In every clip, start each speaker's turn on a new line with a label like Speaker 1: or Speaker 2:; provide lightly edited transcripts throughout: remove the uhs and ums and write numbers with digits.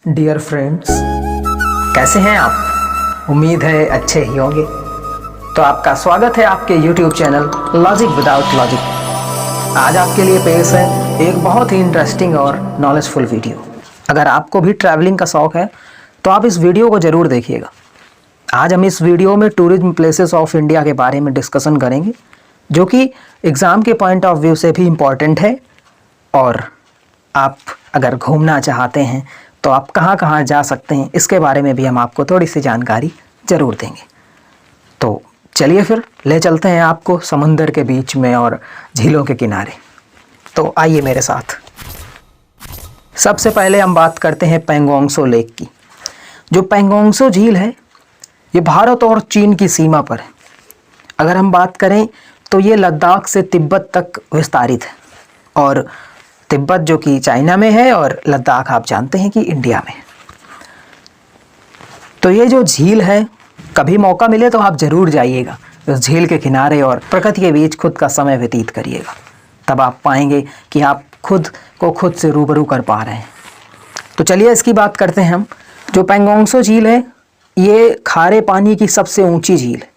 Speaker 1: Dear friends, कैसे हैं आप? उम्मीद है अच्छे ही होंगे। तो आपका स्वागत है आपके YouTube channel logic without logic. आज आपके लिए पेश है एक बहुत ही इंटरेस्टिंग और नॉलेजफुल वीडियो। अगर आपको भी ट्रैवलिंग का शौक़ है तो आप इस वीडियो को ज़रूर देखिएगा। आज हम इस वीडियो में टूरिज्म प्लेसेस ऑफ इंडिया के बारे में डिस्कशन करेंगे, जो कि एग्ज़ाम के पॉइंट ऑफ व्यू से भी इम्पॉर्टेंट है। और आप अगर घूमना चाहते हैं तो आप कहाँ कहाँ जा सकते हैं, इसके बारे में भी हम आपको थोड़ी सी जानकारी ज़रूर देंगे। तो चलिए फिर ले चलते हैं आपको समंदर के बीच में और झीलों के किनारे। तो आइए मेरे साथ। सबसे पहले हम बात करते हैं पैंगोंगसो लेक की। जो पैंगोंगसो झील है ये भारत और चीन की सीमा पर है। अगर हम बात करें तो ये लद्दाख से तिब्बत तक विस्तारित है, और तिब्बत जो कि चाइना में है और लद्दाख आप जानते हैं कि इंडिया में। तो ये जो झील है, कभी मौका मिले तो आप ज़रूर जाइएगा उस झील के किनारे और प्रकृति के बीच खुद का समय व्यतीत करिएगा। तब आप पाएंगे कि आप खुद को खुद से रूबरू कर पा रहे हैं। तो चलिए इसकी बात करते हैं हम। जो पैंगोंगसो झील है ये खारे पानी की सबसे ऊंची झील है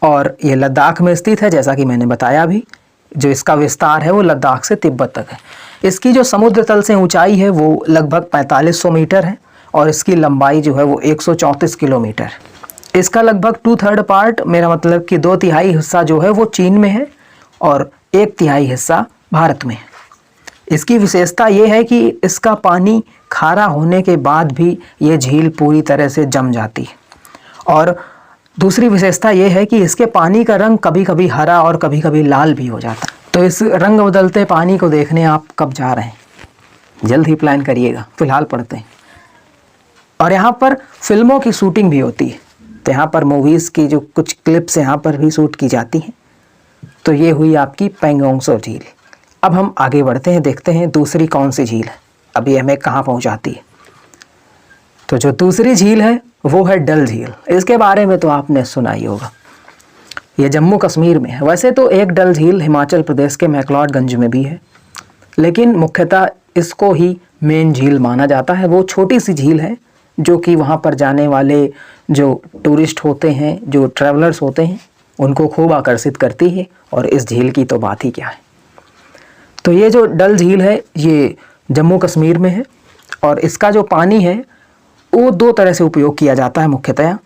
Speaker 1: और ये लद्दाख में स्थित है, जैसा कि मैंने बताया भी। जो इसका विस्तार है वो लद्दाख से तिब्बत तक है। इसकी जो समुद्र तल से ऊंचाई है वो लगभग 4500 मीटर है और इसकी लंबाई जो है वो 134 किलोमीटर। इसका लगभग 2/3 पार्ट, मेरा मतलब कि 2/3 हिस्सा जो है वो चीन में है और 1/3 हिस्सा भारत में है। इसकी विशेषता ये है कि इसका पानी खारा होने के बाद भी ये झील पूरी तरह से जम जाती है। और दूसरी विशेषता ये है कि इसके पानी का रंग कभी कभी हरा और कभी कभी लाल भी हो जाता है। तो इस रंग बदलते पानी को देखने आप कब जा रहे हैं? जल्द ही प्लान करिएगा। फिलहाल पढ़ते हैं। और यहाँ पर फिल्मों की शूटिंग भी होती है, तो यहाँ पर मूवीज़ की जो कुछ क्लिप्स यहाँ पर भी शूट की जाती हैं। तो ये हुई आपकी पैंगोंगसो झील। अब हम आगे बढ़ते हैं, देखते हैं दूसरी कौन सी झील है, अभी हमें कहाँ पहुँचाती है। तो जो दूसरी झील है वो है डल झील। इसके बारे में तो आपने सुना ही होगा। ये जम्मू कश्मीर में है। वैसे तो एक डल झील हिमाचल प्रदेश के मैक्लोडगंज में भी है, लेकिन मुख्यतः इसको ही मेन झील माना जाता है। वो छोटी सी झील है जो कि वहाँ पर जाने वाले जो टूरिस्ट होते हैं, जो ट्रैवलर्स होते हैं, उनको खूब आकर्षित करती है। और इस झील की तो बात ही क्या है। तो ये जो डल झील है ये जम्मू कश्मीर में है और इसका जो पानी है वो 2 तरह से उपयोग किया जाता है मुख्यतः।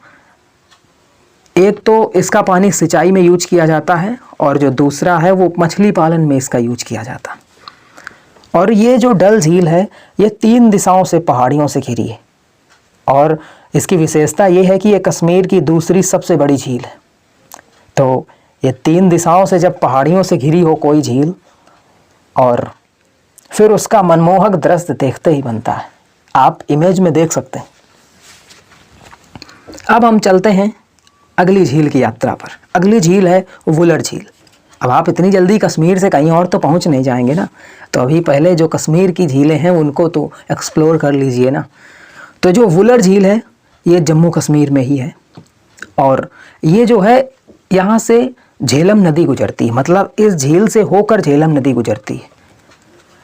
Speaker 1: एक तो इसका पानी सिंचाई में यूज किया जाता है और जो दूसरा है वो मछली पालन में इसका यूज किया जाता है। और ये जो डल झील है ये 3 दिशाओं से पहाड़ियों से घिरी है और इसकी विशेषता ये है कि ये कश्मीर की दूसरी सबसे बड़ी झील है। तो ये 3 दिशाओं से जब पहाड़ियों से घिरी हो कोई झील, और फिर उसका मनमोहक दृश्य देखते ही बनता है। आप इमेज में देख सकते हैं। अब हम चलते हैं अगली झील की यात्रा पर। अगली झील है वुलर झील। अब आप इतनी जल्दी कश्मीर से कहीं और तो पहुंच नहीं जाएंगे ना, तो अभी पहले जो कश्मीर की झीलें हैं उनको तो एक्सप्लोर कर लीजिए ना। तो जो वुलर झील है ये जम्मू कश्मीर में ही है और ये जो है यहाँ से झेलम नदी गुजरती है, मतलब इस झील से होकर झेलम नदी गुजरती है।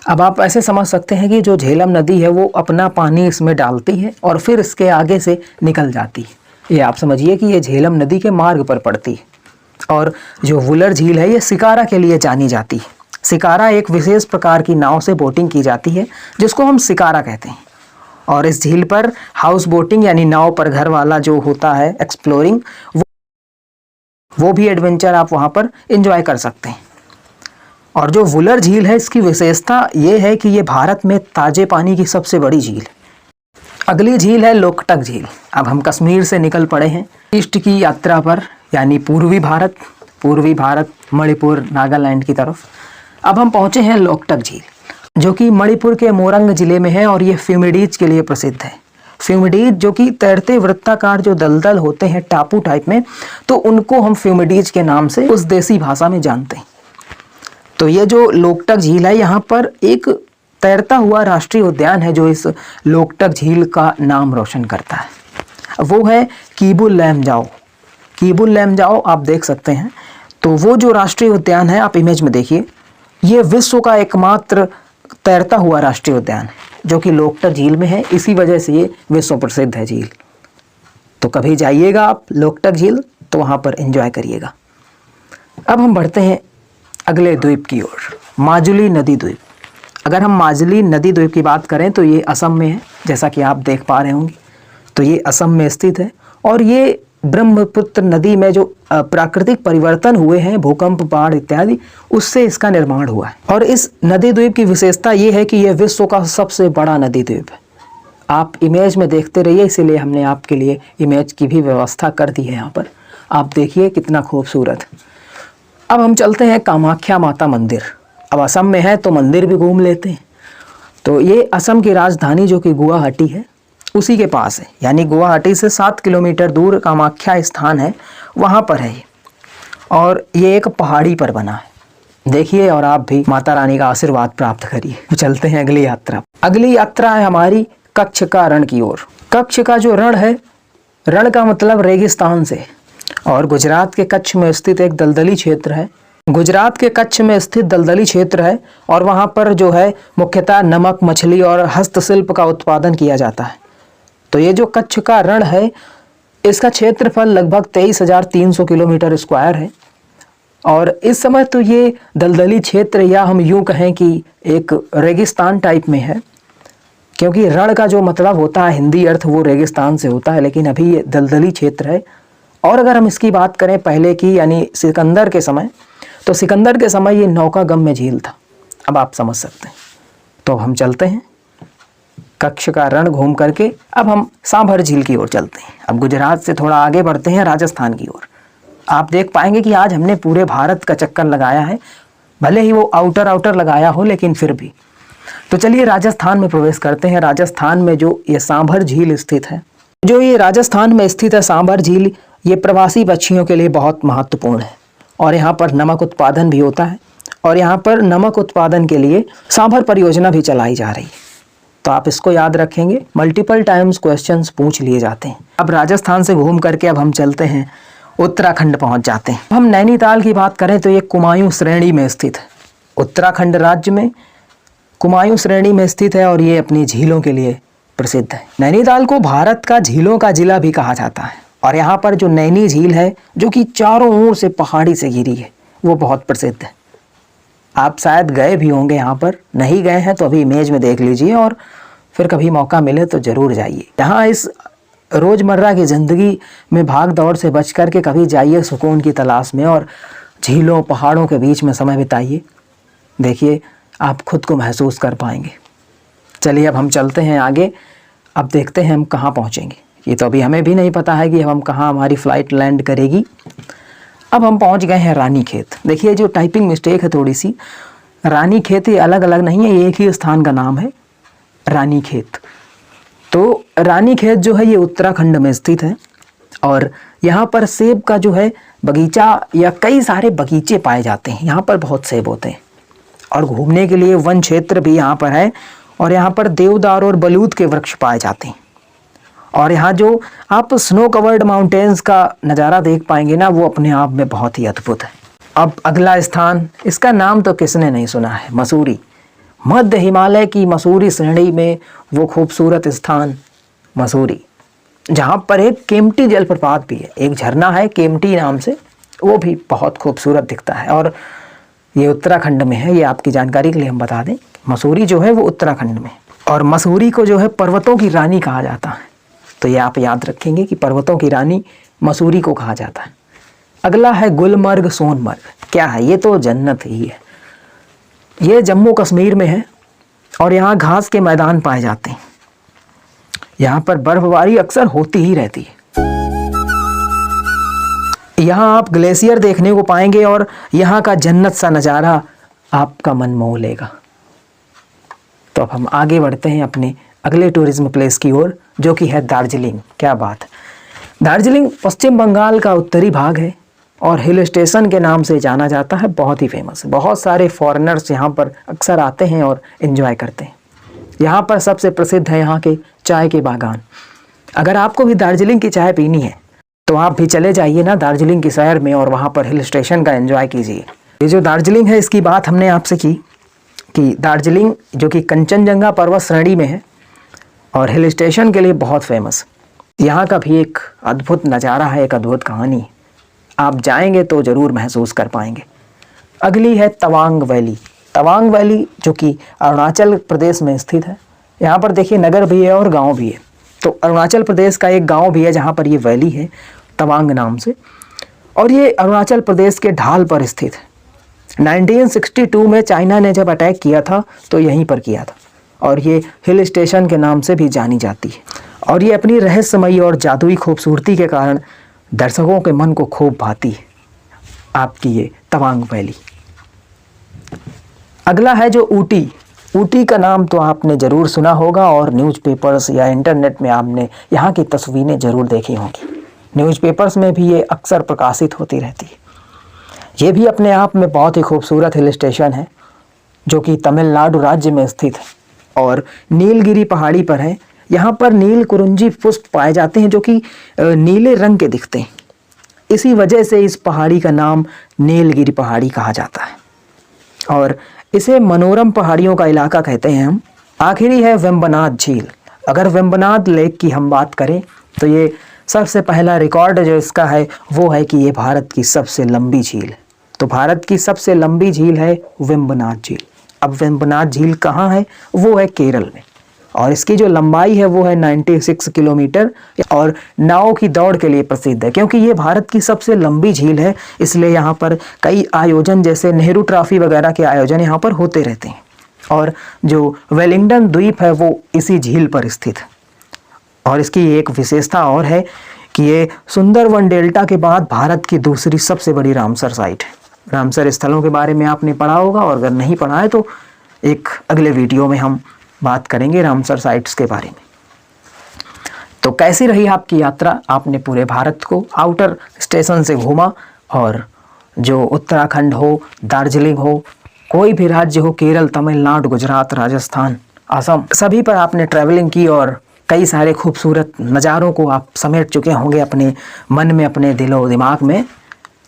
Speaker 1: अब आप ऐसे समझ सकते हैं कि जो झेलम नदी है वो अपना पानी इसमें डालती है और फिर इसके आगे से निकल जाती है। ये आप समझिए कि ये झेलम नदी के मार्ग पर पड़ती है। और जो वुलर झील है ये शिकारा के लिए जानी जाती है। शिकारा एक विशेष प्रकार की नाव से बोटिंग की जाती है जिसको हम शिकारा कहते हैं। और इस झील पर हाउस बोटिंग यानी नाव पर घर वाला जो होता है एक्सप्लोरिंग, वो भी एडवेंचर आप वहाँ पर एंजॉय कर सकते हैं। और जो वुलर झील है इसकी विशेषता ये है कि ये भारत में ताजे पानी की सबसे बड़ी झील है। अगली झील है लोकटक झील। अब हम कश्मीर से निकल पड़े हैं ईस्ट की यात्रा पर, यानी पूर्वी भारत मणिपुर नागालैंड की तरफ। अब हम पहुंचे हैं लोकटक झील, जो कि मणिपुर के मोरंग जिले में है और ये फ्यूमिडीज के लिए प्रसिद्ध है। फ्यूमिडीज जो कि तैरते वृत्ताकार जो दलदल होते हैं टापू टाइप में, तो उनको हम फ्यूमिडीज के नाम से उस देसी भाषा में जानते हैं। तो ये जो लोकटक झील है यहाँ पर एक तैरता हुआ राष्ट्रीय उद्यान है जो इस लोकटक झील का नाम रोशन करता है। वो है कीबुल लैमजाओ। कीबुल लैमजाओ आप देख सकते हैं। तो वो जो राष्ट्रीय उद्यान है आप इमेज में देखिए, ये विश्व का एकमात्र तैरता हुआ राष्ट्रीय उद्यान है। जो कि लोकटक झील में है, इसी वजह से ये विश्व प्रसिद्ध है झील। तो कभी जाइएगा आप लोकटक झील तो वहाँ पर एंजॉय करिएगा। अब हम बढ़ते हैं अगले द्वीप की ओर, माजुली नदी द्वीप। अगर हम माजुली नदी द्वीप की बात करें तो ये असम में है, जैसा कि आप देख पा रहे होंगे। तो ये असम में स्थित है और ये ब्रह्मपुत्र नदी में जो प्राकृतिक परिवर्तन हुए हैं, भूकंप, बाढ़ इत्यादि, उससे इसका निर्माण हुआ है। और इस नदी द्वीप की विशेषता ये है कि यह विश्व का सबसे बड़ा नदी द्वीप है। आप इमेज में देखते रहिए, इसीलिए हमने आपके लिए इमेज की भी व्यवस्था कर दी है यहाँ पर। आप देखिए कितना खूबसूरत। अब हम चलते हैं कामाख्या माता मंदिर। अब असम में है तो मंदिर भी घूम लेते हैं। तो ये असम की राजधानी जो कि गुवाहाटी है, उसी के पास है, यानी गुवाहाटी से 7 किलोमीटर दूर कामाख्या स्थान है, वहाँ पर है ये। और ये एक पहाड़ी पर बना है, देखिए, और आप भी माता रानी का आशीर्वाद प्राप्त करिए। तो चलते हैं अगली यात्रा। अगली यात्रा है हमारी कच्छ का रण की ओर। कच्छ का जो रण है, रण का मतलब रेगिस्तान से, और गुजरात के कच्छ में स्थित एक दलदली क्षेत्र है। गुजरात के कच्छ में स्थित दलदली क्षेत्र है और वहाँ पर जो है मुख्यतः नमक, मछली और हस्तशिल्प का उत्पादन किया जाता है। तो ये जो कच्छ का रण है, इसका क्षेत्रफल लगभग 23,300 किलोमीटर स्क्वायर है। और इस समय तो ये दलदली क्षेत्र, या हम यूँ कहें कि एक रेगिस्तान टाइप में है, क्योंकि रण का जो मतलब होता है हिंदी अर्थ वो रेगिस्तान से होता है, लेकिन अभी ये दलदली क्षेत्र है। और अगर हम इसकी बात करें पहले की, यानी सिकंदर के समय, तो सिकंदर के समय ये नौकागम्य झील था। अब आप समझ सकते हैं। तो हम चलते हैं कच्छ का रण घूम करके, अब हम सांभर झील की ओर चलते हैं। अब गुजरात से थोड़ा आगे बढ़ते हैं राजस्थान की ओर। आप देख पाएंगे कि आज हमने पूरे भारत का चक्कर लगाया है, भले ही वो आउटर लगाया हो, लेकिन फिर भी। तो चलिए राजस्थान में प्रवेश करते हैं। राजस्थान में जो ये सांभर झील स्थित है, जो ये राजस्थान में स्थित है सांभर झील, ये प्रवासी पक्षियों के लिए बहुत महत्वपूर्ण है। और यहाँ पर नमक उत्पादन भी होता है, और यहाँ पर नमक उत्पादन के लिए सांभर परियोजना भी चलाई जा रही है। तो आप इसको याद रखेंगे, मल्टीपल टाइम्स क्वेश्चंस पूछ लिए जाते हैं। अब राजस्थान से घूम करके अब हम चलते हैं उत्तराखंड पहुँच जाते हैं। हम नैनीताल की बात करें तो ये कुमायूं श्रेणी में स्थित है। उत्तराखंड राज्य में कुमायूं श्रेणी में स्थित है और ये अपनी झीलों के लिए प्रसिद्ध है। नैनीताल को भारत का झीलों का जिला भी कहा जाता है। और यहाँ पर जो नैनी झील है, जो कि चारों ओर से पहाड़ी से घिरी है, वो बहुत प्रसिद्ध है। आप शायद गए भी होंगे यहाँ पर, नहीं गए हैं तो अभी इमेज में देख लीजिए और फिर कभी मौका मिले तो ज़रूर जाइए। यहाँ इस रोज़मर्रा की ज़िंदगी में भाग दौड़ से बच कर के कभी जाइए सुकून की तलाश में, और झीलों पहाड़ों के बीच में समय बिताइए। देखिए आप खुद को महसूस कर पाएंगे। चलिए अब हम चलते हैं आगे। अब देखते हैं हम कहाँ पहुँचेंगे। ये तो अभी हमें भी नहीं पता है कि हम कहाँ हमारी फ़्लाइट लैंड करेगी। अब हम पहुँच गए हैं रानीखेत। देखिए जो टाइपिंग मिस्टेक है थोड़ी सी, रानीखेत ये अलग अलग नहीं है, ये एक ही स्थान का नाम है, रानीखेत। तो रानीखेत जो है ये उत्तराखंड में स्थित है और यहाँ पर सेब का जो है बगीचा या कई सारे बगीचे पाए जाते हैं। यहाँ पर बहुत सेब होते हैं और घूमने के लिए वन क्षेत्र भी यहाँ पर है और यहाँ पर देवदार और बलूत के वृक्ष पाए जाते हैं। और यहाँ जो आप स्नो कवर्ड माउंटेन्स का नज़ारा देख पाएंगे ना, वो अपने आप में बहुत ही अद्भुत है। अब अगला स्थान, इसका नाम तो किसने नहीं सुना है, मसूरी। मध्य हिमालय की मसूरी श्रेणी में वो खूबसूरत स्थान मसूरी, जहाँ पर एक केम्प्टी जलप्रपात भी है, एक झरना है केम्प्टी नाम से, वो भी बहुत खूबसूरत दिखता है और ये उत्तराखंड में है। ये आपकी जानकारी के लिए हम बता दें, मसूरी जो है वो उत्तराखंड में, और मसूरी को जो है पर्वतों की रानी कहा जाता है। तो ये आप याद रखेंगे कि पर्वतों की रानी मसूरी को कहा जाता है। अगला है गुलमर्ग सोनमर्ग। क्या है ये? तो जन्नत ही है। ये जम्मू कश्मीर में है और यहाँ घास के मैदान पाए जाते हैं। यहाँ पर बर्फबारी अक्सर होती ही रहती है। यहाँ आप ग्लेशियर देखने को पाएंगे और यहाँ का जन्नत सा नज़ारा आपका मन मोह लेगा। तो अब हम आगे बढ़ते हैं अपने अगले टूरिज्म प्लेस की ओर, जो कि है दार्जिलिंग। क्या बात है! दार्जिलिंग पश्चिम बंगाल का उत्तरी भाग है और हिल स्टेशन के नाम से जाना जाता है, बहुत ही फेमस है। बहुत सारे फॉरेनर्स यहाँ पर अक्सर आते हैं और एंजॉय करते हैं। यहाँ पर सबसे प्रसिद्ध है यहाँ के चाय के बागान। अगर आपको भी दार्जिलिंग की चाय पीनी है तो आप भी चले जाइए ना दार्जिलिंग की शहर में और वहाँ पर हिल स्टेशन का एंजॉय कीजिए। ये जो दार्जिलिंग है इसकी बात हमने आपसे की, कि दार्जिलिंग जो कि कंचनजंगा पर्वत श्रेणी में है और हिल स्टेशन के लिए बहुत फेमस, यहाँ का भी एक अद्भुत नज़ारा है, एक अद्भुत कहानी है। आप जाएंगे तो ज़रूर महसूस कर पाएंगे। अगली है तवांग वैली। तवांग वैली जो कि अरुणाचल प्रदेश में स्थित है। यहाँ पर देखिए नगर भी है और गांव भी है। तो अरुणाचल प्रदेश का एक गांव भी है जहाँ पर ये वैली है तवांग नाम से, और ये अरुणाचल प्रदेश के ढाल पर स्थित है। 1962 में चाइना ने जब अटैक किया था तो यहीं पर किया था, और ये हिल स्टेशन के नाम से भी जानी जाती है। और ये अपनी रहस्यमयी और जादुई खूबसूरती के कारण दर्शकों के मन को खूब भाती है आपकी ये तवांग वैली। अगला है जो ऊटी। ऊटी का नाम तो आपने ज़रूर सुना होगा और न्यूज़पेपर्स या इंटरनेट में आपने यहाँ की तस्वीरें ज़रूर देखी होंगी। न्यूज़पेपर्स में भी ये अक्सर प्रकाशित होती रहती है। ये भी अपने आप में बहुत ही खूबसूरत हिल स्टेशन है जो कि तमिलनाडु राज्य में स्थित है और नीलगिरी पहाड़ी पर है। यहाँ पर नील कुरुंजी पुष्प पाए जाते हैं जो कि नीले रंग के दिखते हैं। इसी वजह से इस पहाड़ी का नाम नीलगिरी पहाड़ी कहा जाता है और इसे मनोरम पहाड़ियों का इलाका कहते हैं हम। आखिरी है वेम्बनाड झील। अगर वेम्बनाड लेक की हम बात करें तो ये सबसे पहला रिकॉर्ड जो इसका है वो है कि ये भारत की सबसे लंबी झील है। तो भारत की सबसे लंबी झील है वेम्बनाड झील। अब वेम्बनाड झील कहाँ है? वो है केरल में, और इसकी जो लंबाई है वो है 96 किलोमीटर और नाव की दौड़ के लिए प्रसिद्ध है। क्योंकि ये भारत की सबसे लंबी झील है इसलिए यहाँ पर कई आयोजन जैसे नेहरू ट्रॉफी वगैरह के आयोजन यहाँ पर होते रहते हैं। और जो वेलिंगटन द्वीप है वो इसी झील पर स्थित है। और इसकी एक विशेषता और है कि ये सुंदरवन डेल्टा के बाद भारत की दूसरी सबसे बड़ी रामसर साइट है। रामसर स्थलों के बारे में आपने पढ़ा होगा, और अगर नहीं पढ़ा है तो एक अगले वीडियो में हम बात करेंगे रामसर साइट्स के बारे में। तो कैसी रही आपकी यात्रा? आपने पूरे भारत को आउटर स्टेशन से घूमा, और जो उत्तराखंड हो, दार्जिलिंग हो, कोई भी राज्य हो, केरल, तमिलनाडु, गुजरात, राजस्थान, असम, सभी पर आपने ट्रैवलिंग की और कई सारे खूबसूरत नज़ारों को आप समेट चुके होंगे अपने मन में, अपने दिलो दिमाग में।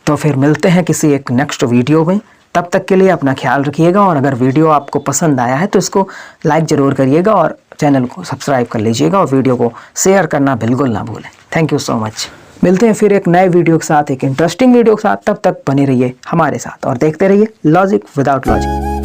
Speaker 1: तो फिर मिलते हैं किसी एक नेक्स्ट वीडियो में। तब तक के लिए अपना ख्याल रखिएगा, और अगर वीडियो आपको पसंद आया है तो इसको लाइक ज़रूर करिएगा और चैनल को सब्सक्राइब कर लीजिएगा और वीडियो को शेयर करना बिल्कुल ना भूलें। Thank you so much. मिलते हैं फिर एक नए वीडियो के साथ, एक इंटरेस्टिंग वीडियो के साथ। तब तक बने रहिए हमारे साथ और देखते रहिए लॉजिक विदाउट लॉजिक।